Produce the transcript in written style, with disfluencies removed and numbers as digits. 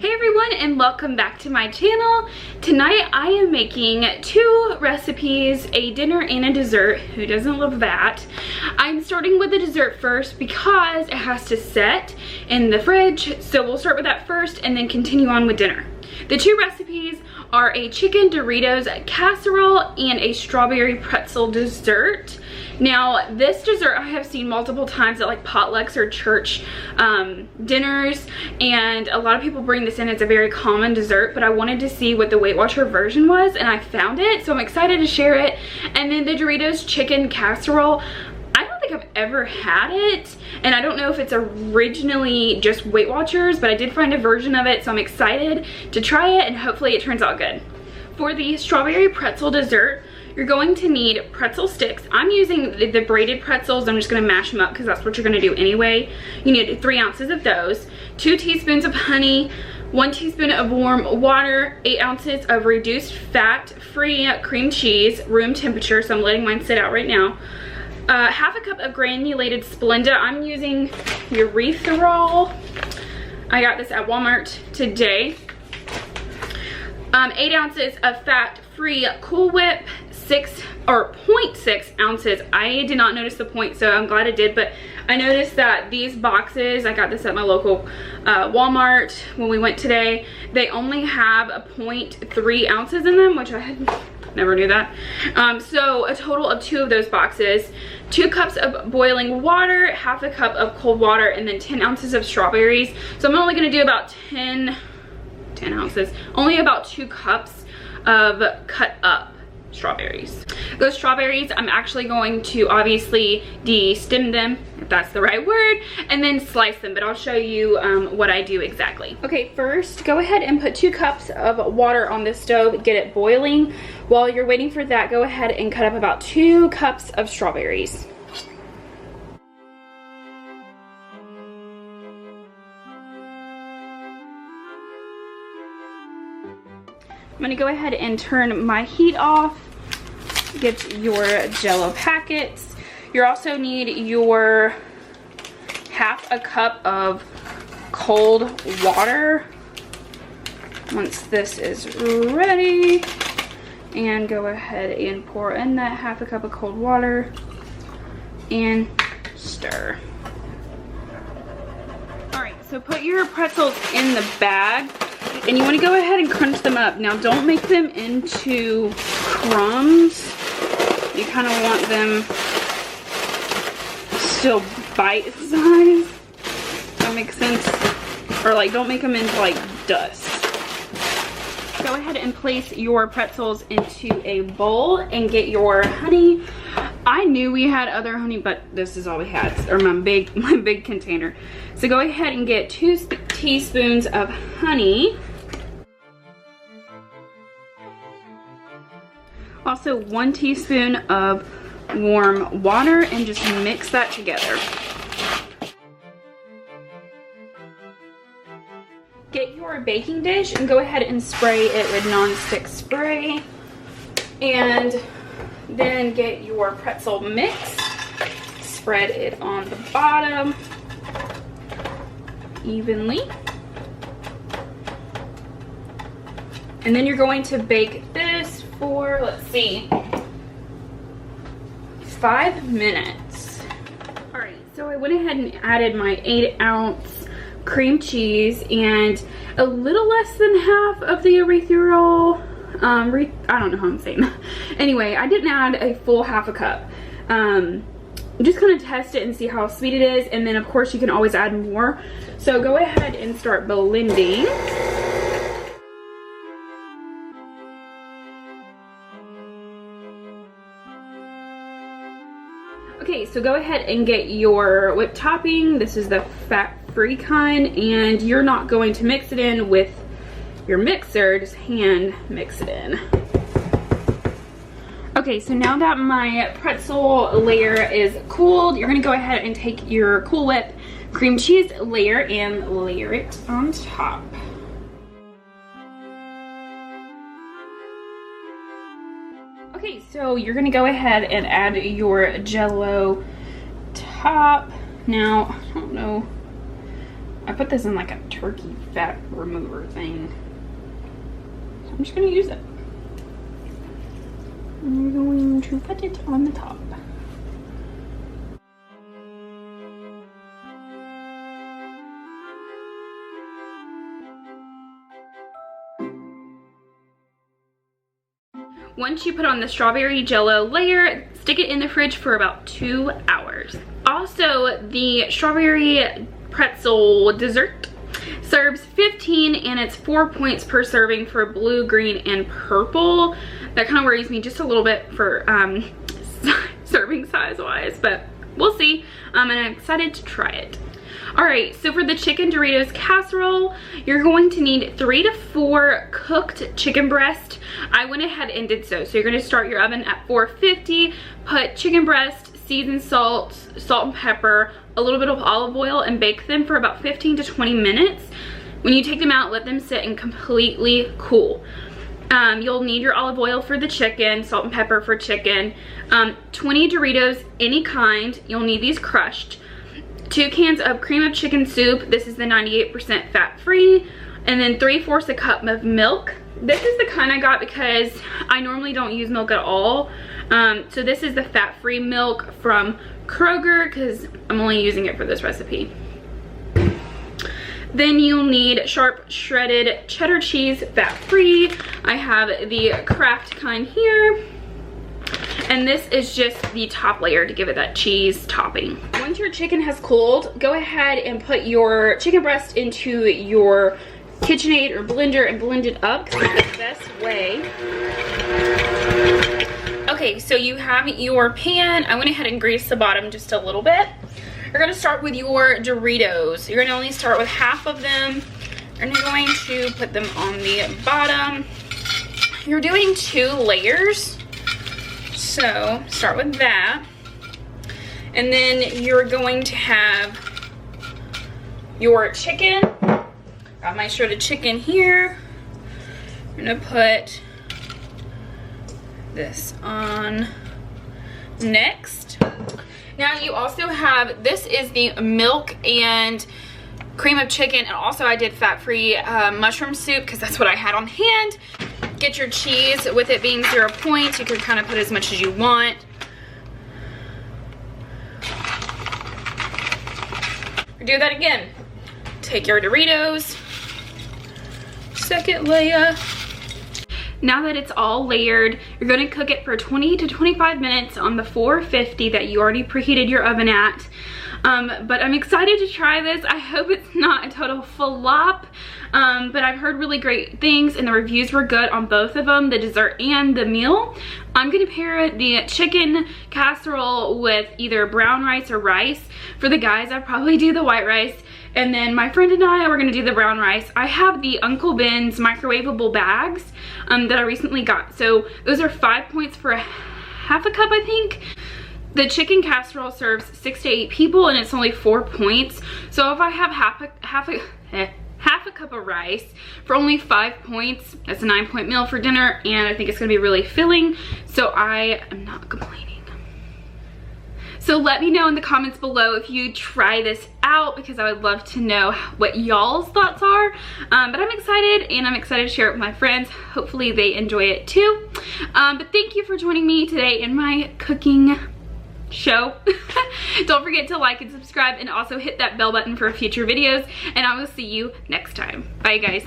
Hey everyone, and welcome back to my channel. Tonight I am making two recipes, a dinner and a dessert. Who doesn't love that? I'm starting with the dessert first because it has to set in the fridge. So we'll start with that first and then continue on with dinner. The two recipes are a chicken Doritos casserole and a strawberry pretzel dessert. Now, this dessert I have seen multiple times at like potlucks or church dinners, and a lot of people bring this in. It's a very common dessert, but I wanted to see what the Weight Watcher version was, and I found it, so I'm excited to share it. And then the Doritos chicken casserole, I don't think I've ever had it, and I don't know if it's originally just Weight Watchers, but I did find a version of it, so I'm excited to try it, and hopefully it turns out good. For the strawberry pretzel dessert, you're going to need pretzel sticks. I'm using the braided pretzels. I'm just gonna mash them up because that's what you're gonna do anyway. You need 3 ounces of those, 2 teaspoons of honey, 1 teaspoon of warm water, 8 ounces of reduced fat-free cream cheese, room temperature, so I'm letting mine sit out right now. Half a cup of granulated Splenda. I'm using urethral. I got this at Walmart today. 8 ounces of fat-free Cool Whip, 0.6 ounces. I did not notice the point, so I'm glad I did, but I noticed that these boxes, I got this at my local Walmart when we went today, they only have a 0.3 ounces in them, which I had never knew that. So a total of 2 of those boxes, 2 cups of boiling water, half a cup of cold water, and then 10 ounces of strawberries. So I'm only gonna do about 10 ounces, only about 2 cups of cut up strawberries. Those strawberries, I'm actually going to obviously de-stem them, if that's the right word, and then slice them, but I'll show you what I do exactly. Okay, first go ahead and put 2 cups of water on the stove, get it boiling. While you're waiting for that, go ahead and cut up about 2 cups of strawberries. I'm gonna go ahead and turn my heat off. Get your Jello packets. You also need your half a cup of cold water. Once this is ready, and go ahead and pour in that half a cup of cold water and stir. All right, so put your pretzels in the bag. And you want to go ahead and crunch them up. Now, don't make them into crumbs. You kind of want them still bite size. That makes sense. Or like, don't make them into like dust. Go ahead and place your pretzels into a bowl and get your honey. I knew we had other honey, but this is all we had, or my big container. So go ahead and get 2 teaspoons of honey. Also 1 teaspoon of warm water, and just mix that together. Get your baking dish and go ahead and spray it with non-stick spray. And then get your pretzel mix, spread it on the bottom evenly. And then you're going to bake this for, let's see, 5 minutes. All right, so I went ahead and added my 8-ounce cream cheese and a little less than half of the erythritol. I don't know how I'm saying that. Anyway, I didn't add a full half a cup. I'm just gonna test it and see how sweet it is, and then of course you can always add more. So go ahead and start blending. Okay, so go ahead and get your whipped topping. This is the fat-free kind, and you're not going to mix it in with your mixer, just hand mix it in. Okay, so now that my pretzel layer is cooled, you're gonna go ahead and take your Cool Whip cream cheese layer and layer it on top. Okay, so you're gonna go ahead and add your Jello top. Now, I don't know, I put this in like a turkey fat remover thing. So I'm just gonna use it. I'm going to put it on the top. Once you put on the strawberry jello layer, stick it in the fridge for about 2 hours. Also, the strawberry pretzel dessert serves 15 and it's 4 points per serving for blue, green, and purple. That kind of worries me just a little bit for serving size wise, but we'll see. And I'm excited to try it. Alright, so for the chicken Doritos casserole, you're going to need 3 to 4 cooked chicken breast. I went ahead and did so. So you're going to start your oven at 450, put chicken breast, seasoned salt, salt and pepper, a little bit of olive oil, and bake them for about 15 to 20 minutes. When you take them out, let them sit and completely cool. You'll need your olive oil for the chicken, salt and pepper for chicken, 20 Doritos, any kind. You'll need these crushed. 2 cans of cream of chicken soup. This is the 98% fat-free. And then 3/4 a cup of milk. This is the kind I got because I normally don't use milk at all. So this is the fat-free milk from Kroger because I'm only using it for this recipe. Then you'll need sharp shredded cheddar cheese, fat-free. I have the Kraft kind here. And this is just the top layer to give it that cheese topping. Once your chicken has cooled, go ahead and put your chicken breast into your KitchenAid or blender and blend it up because that's the best way. Okay, so you have your pan. I went ahead and greased the bottom just a little bit. You're gonna start with your Doritos. You're gonna only start with half of them. And you're going to put them on the bottom. You're doing 2 layers. So start with that. And then you're going to have your chicken. Got my shredded chicken here. I'm gonna put this on next. Now you also have, this is the milk and cream of chicken, and also I did fat-free mushroom soup because that's what I had on hand. Get your cheese. With it being 0 points, you can kind of put as much as you want. Do that again. Take your Doritos, second layer. Now that it's all layered, you're gonna cook it for 20 to 25 minutes on the 450 that you already preheated your oven at. But I'm excited to try this. I hope it's not a total flop, but I've heard really great things and the reviews were good on both of them, the dessert and the meal. I'm gonna pair the chicken casserole with either brown rice or rice. For the guys, I'd probably do the white rice. And then my friend and I, we're gonna do the brown rice. I have the Uncle Ben's microwavable bags that I recently got. So those are 5 points for half a cup, I think. The chicken casserole serves 6 to 8 people and it's only 4 points. So if I have half a cup of rice for only 5 points, that's a 9-point meal for dinner, and I think it's gonna be really filling. So I am not complaining. So let me know in the comments below if you try this out because I would love to know what y'all's thoughts are. But I'm excited and I'm excited to share it with my friends. Hopefully they enjoy it too. But thank you for joining me today in my cooking show. Don't forget to like and subscribe and also hit that bell button for future videos, and I will see you next time. Bye guys.